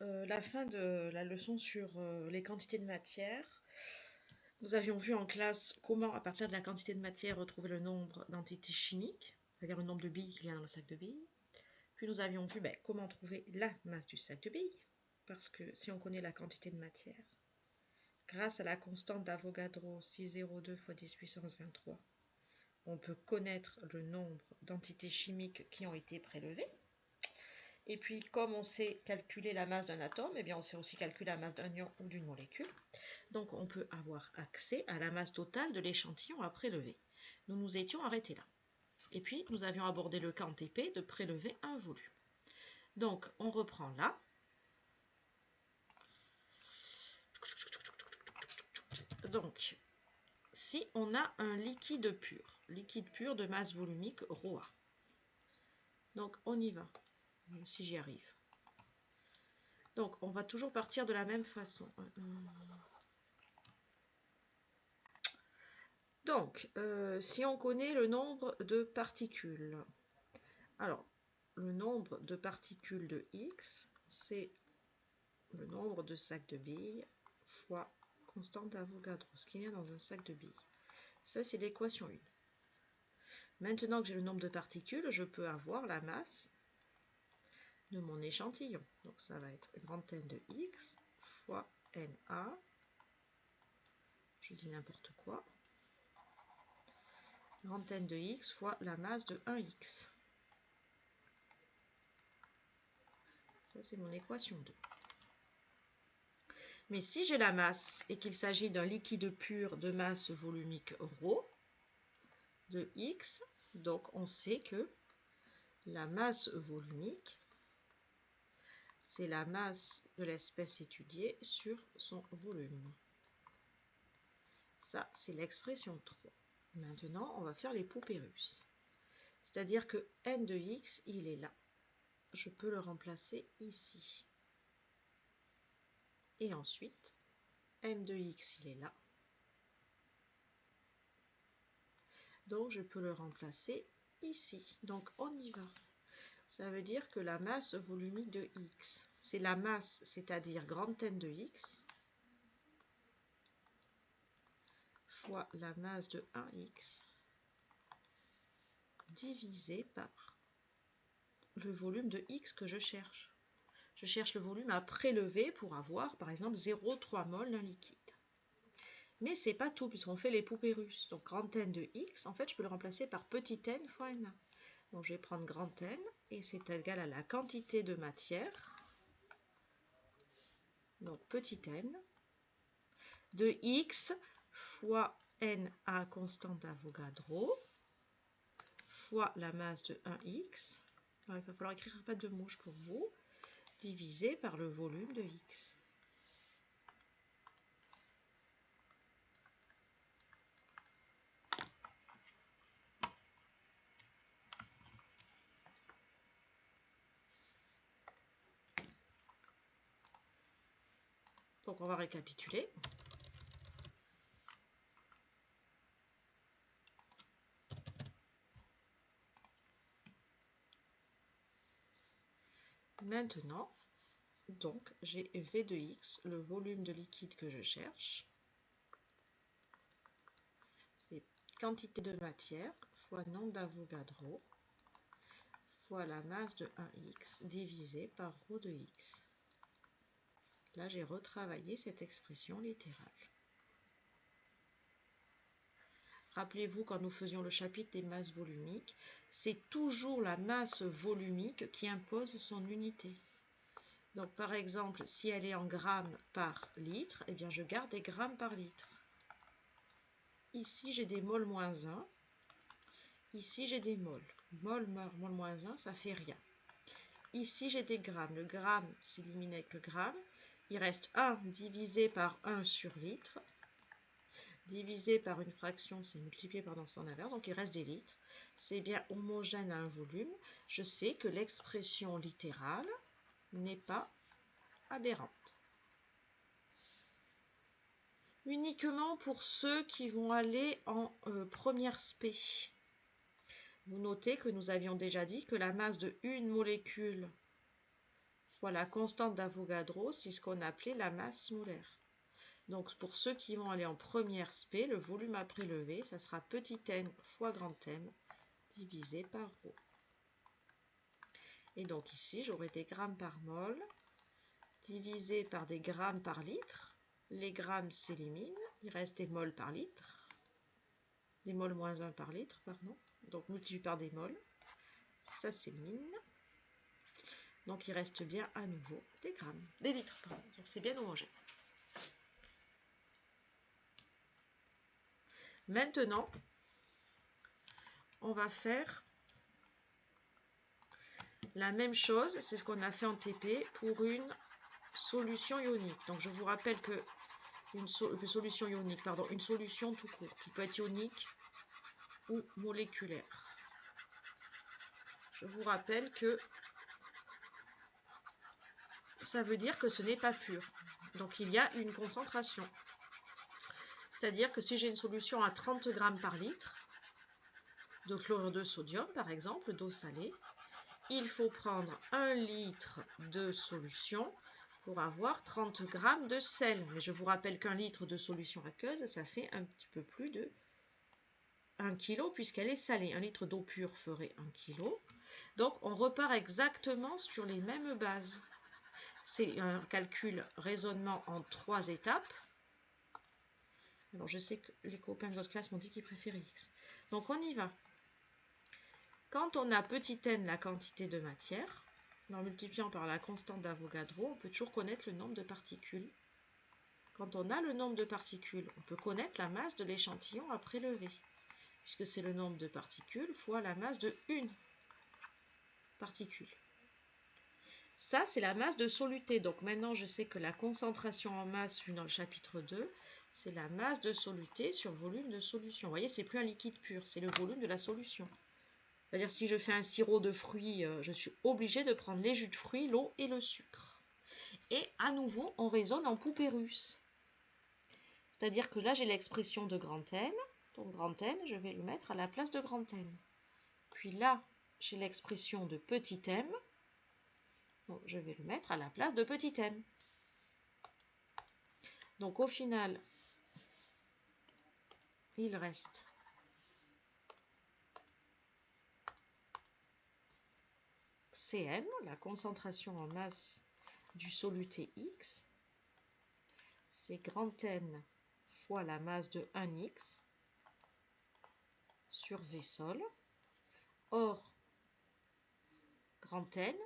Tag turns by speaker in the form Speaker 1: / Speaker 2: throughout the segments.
Speaker 1: la fin de la leçon sur les quantités de matière. Nous avions vu en classe comment, à partir de la quantité de matière, retrouver le nombre d'entités chimiques, c'est-à-dire le nombre de billes qu'il y a dans le sac de billes. Puis nous avions vu comment trouver la masse du sac de billes, parce que si on connaît la quantité de matière, grâce à la constante d'Avogadro 602 x 10 puissance 23, on peut connaître le nombre d'entités chimiques qui ont été prélevées. Et puis, comme on sait calculer la masse d'un atome, eh bien on sait aussi calculer la masse d'un ion ou d'une molécule. Donc, on peut avoir accès à la masse totale de l'échantillon à prélever. Nous nous étions arrêtés là. Et puis, nous avions abordé le cas en TP de prélever un volume. Donc, on reprend là. Donc, si on a un liquide pur de masse volumique ρA. Donc, on y va, si j'y arrive. Donc, on va toujours partir de la même façon. Donc, si on connaît le nombre de particules, alors, le nombre de particules de X, c'est le nombre de sacs de billes fois constante d'Avogadro, ce qu'il y a dans un sac de billes. Ça, c'est l'équation 1. Maintenant que j'ai le nombre de particules, je peux avoir la masse de mon échantillon. Donc, ça va être grand N de X fois NA. Je dis n'importe quoi. Grand N de X fois la masse de 1X. Ça, c'est mon équation 2. Mais si j'ai la masse et qu'il s'agit d'un liquide pur de masse volumique ρ de X, donc on sait que la masse volumique, c'est la masse de l'espèce étudiée sur son volume. Ça, c'est l'expression 3. Maintenant, on va faire les poupées russes. C'est-à-dire que N de X, il est là. Je peux le remplacer ici. Et ensuite, N de X, il est là. Donc, je peux le remplacer ici. Donc, on y va. Ça veut dire que la masse volumique de X, c'est la masse, c'est-à-dire grand N de X, fois la masse de 1X, divisé par le volume de X que je cherche. Je cherche le volume à prélever pour avoir, par exemple, 0,3 mol d'un liquide. Mais ce n'est pas tout, puisqu'on fait les poupées russes. Donc, grand N de X, en fait, je peux le remplacer par petit n fois Na. Donc, je vais prendre grand N, et c'est égal à la quantité de matière, donc petit n, de X fois Na constante d'Avogadro, fois la masse de 1X. Alors, il va falloir écrire pas de mouche pour vous, divisé par le volume de X. Donc, on va récapituler. Maintenant, donc, j'ai V de X, le volume de liquide que je cherche. C'est quantité de matière fois nombre d'Avogadro fois la masse de 1X divisé par ρ de X. Là, j'ai retravaillé cette expression littérale. Rappelez-vous, quand nous faisions le chapitre des masses volumiques, c'est toujours la masse volumique qui impose son unité. Donc, par exemple, si elle est en grammes par litre, eh bien, je garde des grammes par litre. Ici, j'ai des moles moins 1. Ici, j'ai des moles. Mol moins 1, ça fait rien. Ici, j'ai des grammes. Le gramme s'élimine avec le gramme. Il reste 1 divisé par 1 sur litre. Divisé par une fraction, c'est multiplié par son inverse, donc il reste des litres. C'est bien homogène à un volume. Je sais que l'expression littérale n'est pas aberrante. Uniquement pour ceux qui vont aller en première spé. Vous notez que nous avions déjà dit que la masse de une molécule fois la constante d'Avogadro, c'est ce qu'on appelait la masse molaire. Donc pour ceux qui vont aller en première spé, le volume à prélever, ça sera petit n fois grand M divisé par ρ. Et donc ici, j'aurai des grammes par mol divisé par des grammes par litre. Les grammes s'éliminent, il reste des mols par litre. Des mols moins 1 par litre, pardon. Donc multiplié par des mols, ça s'élimine. Donc il reste bien à nouveau des grammes, des litres, pardon. Donc c'est bien homogène. Maintenant, on va faire la même chose, c'est ce qu'on a fait en TP pour une solution ionique. Donc je vous rappelle que une solution ionique, pardon, une solution tout court, qui peut être ionique ou moléculaire. Je vous rappelle que ça veut dire que ce n'est pas pur. Donc il y a une concentration. C'est-à-dire que si j'ai une solution à 30 grammes par litre de chlorure de sodium, par exemple, d'eau salée, il faut prendre 1 litre de solution pour avoir 30 grammes de sel. Mais je vous rappelle qu'un litre de solution aqueuse, ça fait un petit peu plus de 1 kg puisqu'elle est salée. 1 litre d'eau pure ferait 1 kg. Donc on repart exactement sur les mêmes bases. C'est un calcul raisonnement en 3 étapes. Alors je sais que les copains de votre classe m'ont dit qu'ils préféraient X. Donc on y va. Quand on a petit n la quantité de matière, en multipliant par la constante d'Avogadro, on peut toujours connaître le nombre de particules. Quand on a le nombre de particules, on peut connaître la masse de l'échantillon à prélever, puisque c'est le nombre de particules fois la masse de une particule. Ça, c'est la masse de soluté. Donc maintenant, je sais que la concentration en masse, vue dans le chapitre 2, c'est la masse de soluté sur volume de solution. Vous voyez, c'est plus un liquide pur, c'est le volume de la solution. C'est-à-dire si je fais un sirop de fruits, je suis obligée de prendre les jus de fruits, l'eau et le sucre. Et à nouveau, on raisonne en poupée russe. C'est-à-dire que là, j'ai l'expression de grand N. Donc grand N, je vais le mettre à la place de grand N. Puis là, j'ai l'expression de petit m. Donc je vais le mettre à la place de petit m. Donc au final, il reste Cm, la concentration en masse du soluté X, c'est grand N fois la masse de 1x sur V sol. Or, grand N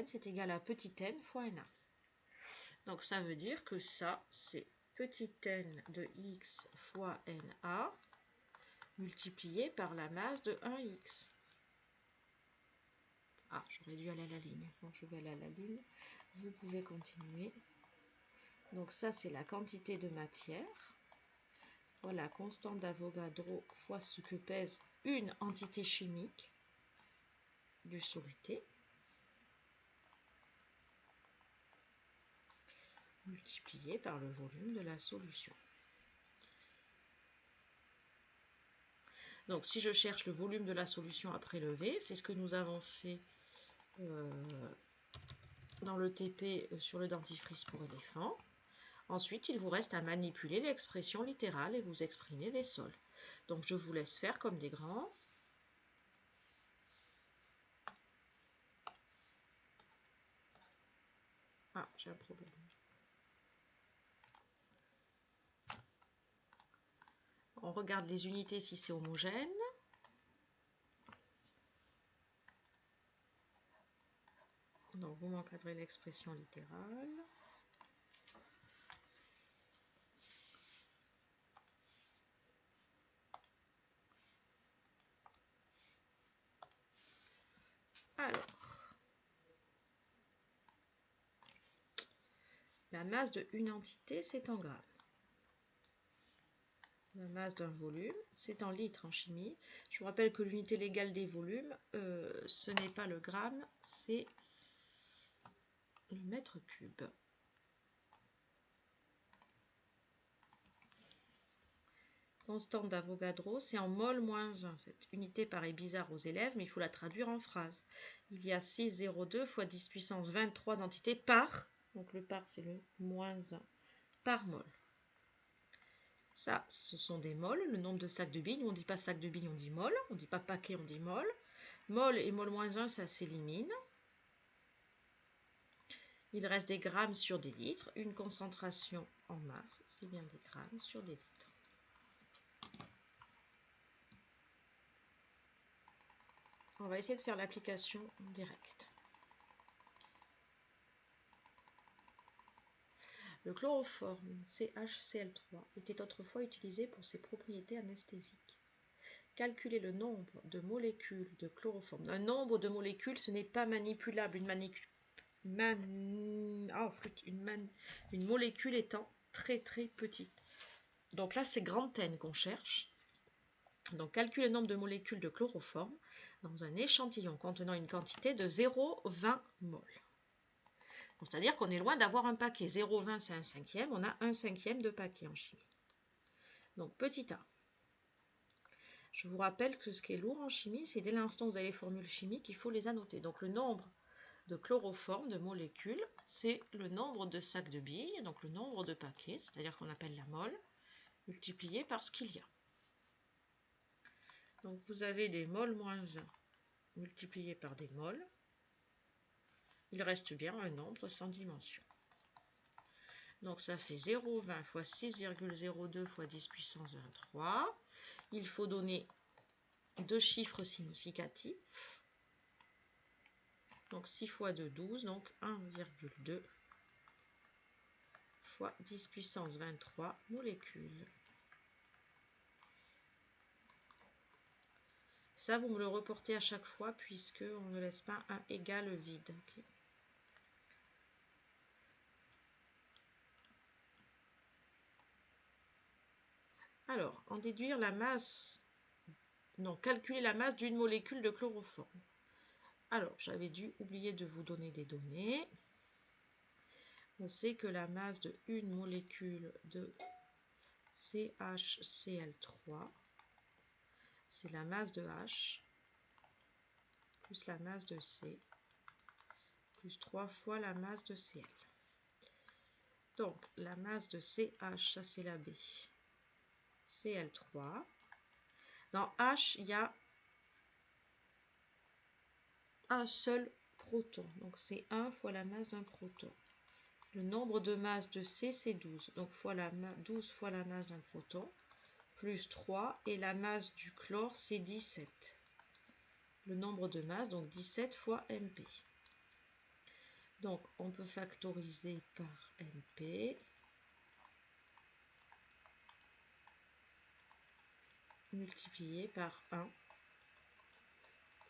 Speaker 1: c'est égal à petit n fois Na. Donc ça veut dire que ça, c'est petit n de x fois Na multiplié par la masse de 1x. Ah, j'aurais dû aller à la ligne. Bon, je vais aller à la ligne. Vous pouvez continuer. Donc ça, c'est la quantité de matière. Voilà, la constante d'Avogadro fois ce que pèse une entité chimique du soluté. Multiplié par le volume de la solution. Donc si je cherche le volume de la solution à prélever, c'est ce que nous avons fait dans le TP sur le dentifrice pour éléphant. Ensuite, il vous reste à manipuler l'expression littérale et vous exprimer V sol. Donc je vous laisse faire comme des grands. Ah, j'ai un problème. On regarde les unités si c'est homogène. Donc vous m'encadrez l'expression littérale. Alors, la masse d'une entité, c'est en grammes. La masse d'un volume, c'est en litres en chimie. Je vous rappelle que l'unité légale des volumes, ce n'est pas le gramme, c'est le mètre cube. constante d'Avogadro, c'est en mol moins 1. Cette unité paraît bizarre aux élèves, mais il faut la traduire en phrase. Il y a 6,02 fois 10 puissance 23 entités par, donc le par c'est le moins 1, par mol. Ça, ce sont des mols, le nombre de sacs de billes. On ne dit pas sac de billes, on dit mol. On ne dit pas paquet, on dit mol. Mol et mol moins 1, ça s'élimine. Il reste des grammes sur des litres. Une concentration en masse, c'est bien des grammes sur des litres. On va essayer de faire l'application en direct. Le chloroforme CHCl3 était autrefois utilisé pour ses propriétés anesthésiques. Calculer le nombre de molécules de chloroforme. Un nombre de molécules, ce n'est pas manipulable. Une molécule étant très très petite. Donc là, c'est grand N qu'on cherche. Donc, calculer le nombre de molécules de chloroforme dans un échantillon contenant une quantité de 0,20 mol. C'est-à-dire qu'on est loin d'avoir un paquet. 0,20 c'est un cinquième, on a un cinquième de paquet en chimie. Donc petit a. Je vous rappelle que ce qui est lourd en chimie, c'est dès l'instant où vous avez les formules chimiques, il faut les annoter. Donc le nombre de chloroforme, de molécules, c'est le nombre de sacs de billes, donc le nombre de paquets, c'est-à-dire qu'on appelle la mole, multiplié par ce qu'il y a. Donc vous avez des mol moins 1 multiplié par des mols. Il reste bien un nombre sans dimension. Donc ça fait 0,20 fois 6,02 fois 10 puissance 23. Il faut donner deux chiffres significatifs. Donc 6 fois 2, 12. Donc 1,2 fois 10 puissance 23 molécules. Ça, vous me le reportez à chaque fois puisqu'on ne laisse pas un égal vide. Okay. Alors, en déduire la masse, non, calculer la masse d'une molécule de chloroforme. Alors, j'avais dû oublier de vous donner des données. On sait que la masse de une molécule de CHCl3, c'est la masse de H plus la masse de C plus 3 fois la masse de Cl. Donc, la masse de CH, ça c'est la B, Cl3. Dans H, il y a un seul proton. Donc, c'est 1 fois la masse d'un proton. Le nombre de masses de C, c'est 12. Donc, 12 fois la masse d'un proton, plus 3. Et la masse du chlore, c'est 17. Le nombre de masses, donc 17 fois MP. Donc, on peut factoriser par MP. Multiplié par 1,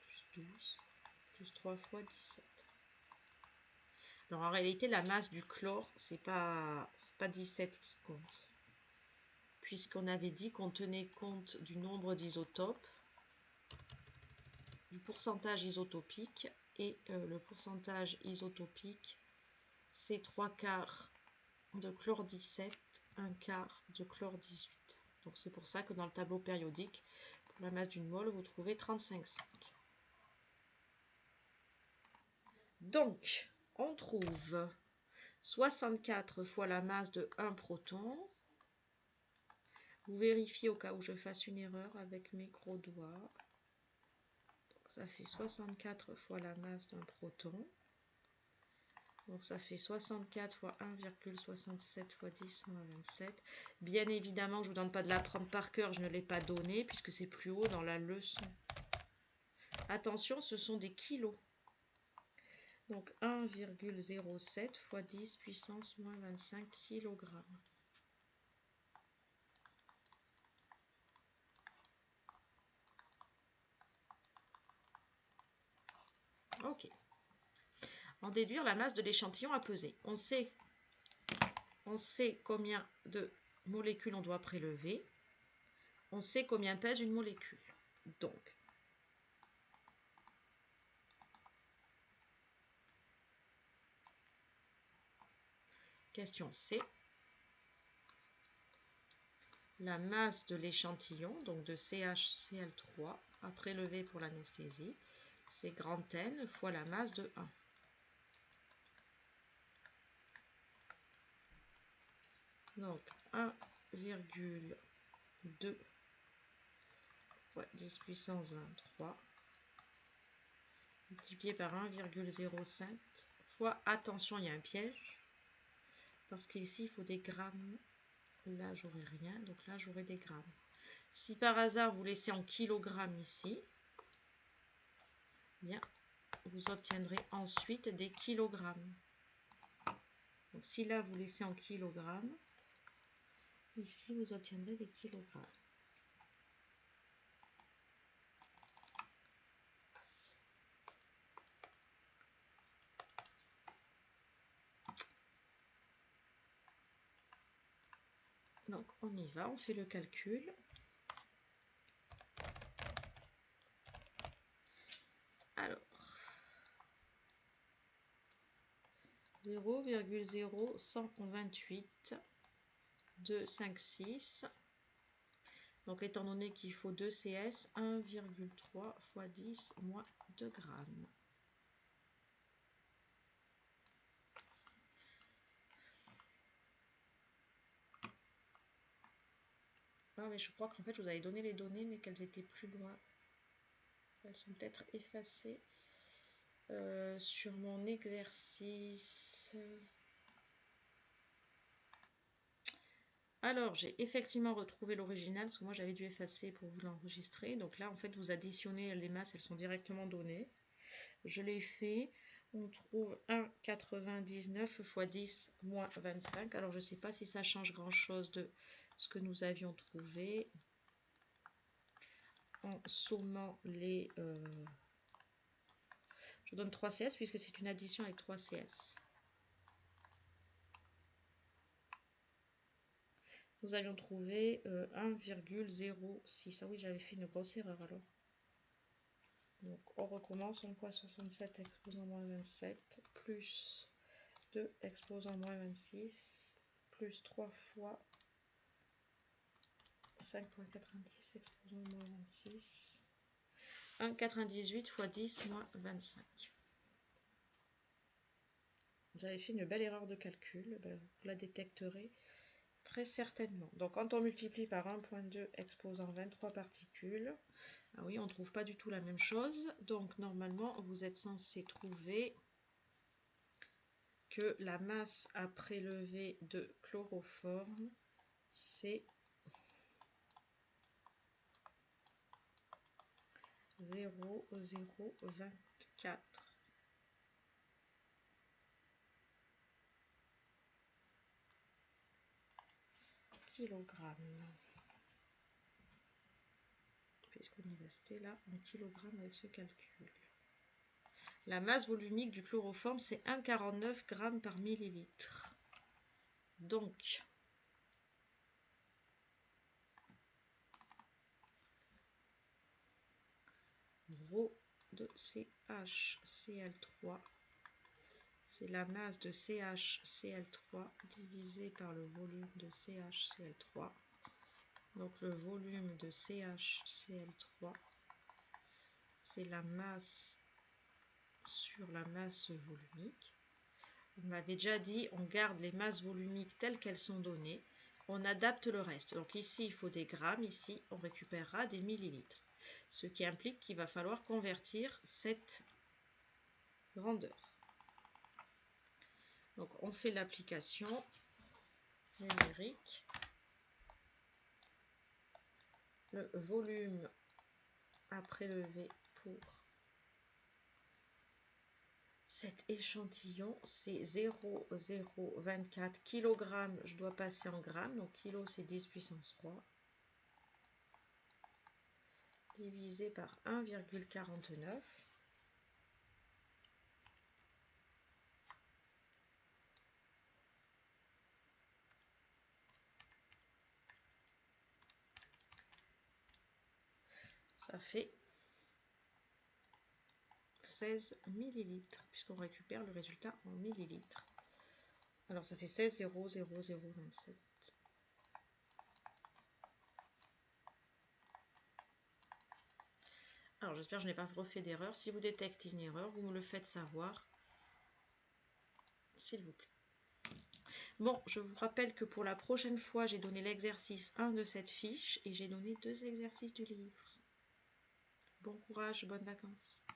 Speaker 1: plus 12, plus 3 fois 17. Alors en réalité, la masse du chlore, c'est pas 17 qui compte. Puisqu'on avait dit qu'on tenait compte du nombre d'isotopes, du pourcentage isotopique, et le pourcentage isotopique, c'est 3/4 de chlore 17, 1/4 de chlore 18. Donc c'est pour ça que dans le tableau périodique, pour la masse d'une mole, vous trouvez 35,5. Donc, on trouve 64 fois la masse de 1 proton. Vous vérifiez au cas où je fasse une erreur avec mes gros doigts. Donc, ça fait 64 fois la masse d'un proton. Donc ça fait 64 fois 1,67 fois 10 moins 27. Bien évidemment, je ne vous donne pas de l'apprendre par cœur, je ne l'ai pas donné puisque c'est plus haut dans la leçon. Attention, ce sont des kilos. Donc 1,07 fois 10 puissance moins 25 kg. Ok. En déduire la masse de l'échantillon à peser. On sait combien de molécules on doit prélever. On sait combien pèse une molécule. Donc, question C. la masse de l'échantillon, donc de CHCl3, à prélever pour l'anesthésie, c'est grand N fois la masse de 1. Donc 1,2 fois 10 puissance 23 multiplié par 1,05 fois, attention, il y a un piège, parce qu'ici il faut des grammes, là j'aurai rien, donc là j'aurai des grammes. Si par hasard vous laissez en kilogrammes ici, bien, vous obtiendrez ensuite des kilogrammes. Donc si là vous laissez en kilogrammes, ici vous obtiendrez des kilogrammes. Donc on y va, on fait le calcul. Alors, 0,0128 256. Donc étant donné qu'il faut 2 CS, 1,3 fois 10 moins 2 grammes. Ah mais je crois qu'en fait je vous avais donné les données mais qu'elles étaient plus loin. Elles sont peut-être effacées sur mon exercice. Alors j'ai effectivement retrouvé l'original parce que moi j'avais dû effacer pour vous l'enregistrer. Donc là en fait vous additionnez les masses, elles sont directement données. Je l'ai fait. On trouve 1,99 fois 10 moins 25. Alors je ne sais pas si ça change grand chose de ce que nous avions trouvé. En sommant les... je donne 3 CS puisque c'est une addition avec 3 CS. Nous allions trouver 1,06. Ah oui, j'avais fait une grosse erreur alors. Donc on recommence. On poids 67 exposant moins 27 plus 2 exposant moins 26 plus 3 fois 5,90 exposant moins 26. 1,98 fois 10 moins 25. J'avais fait une belle erreur de calcul, ben, vous la détecterez très certainement. Donc quand on multiplie par 1,2 exposant 23 particules, ah oui, on ne trouve pas du tout la même chose. Donc normalement, vous êtes censé trouver que la masse à prélever de chloroforme, c'est 0,024 kilogrammes. Puisqu'on est resté là en kilogrammes avec ce calcul. La masse volumique du chloroforme, c'est 1,49 g par millilitre. Donc, ρ de CHCl3, c'est la masse de CHCl3 divisé par le volume de CHCl3. Donc le volume de CHCl3, c'est la masse sur la masse volumique. On m'avait déjà dit, on garde les masses volumiques telles qu'elles sont données. On adapte le reste. Donc ici, il faut des grammes. Ici, on récupérera des millilitres. Ce qui implique qu'il va falloir convertir cette grandeur. Donc on fait l'application numérique. Le volume à prélever pour cet échantillon, c'est 0,024 kg. Je dois passer en grammes. Donc kilo, c'est 10 puissance 3. Divisé par 1,49. Ça fait 16 millilitres, puisqu'on récupère le résultat en millilitres. Alors ça fait 16,00027. Alors j'espère que je n'ai pas refait d'erreur. Si vous détectez une erreur, vous me le faites savoir, s'il vous plaît. Bon, je vous rappelle que pour la prochaine fois, j'ai donné l'exercice 1 de cette fiche et j'ai donné 2 exercices du livre. Bon courage, bonnes vacances.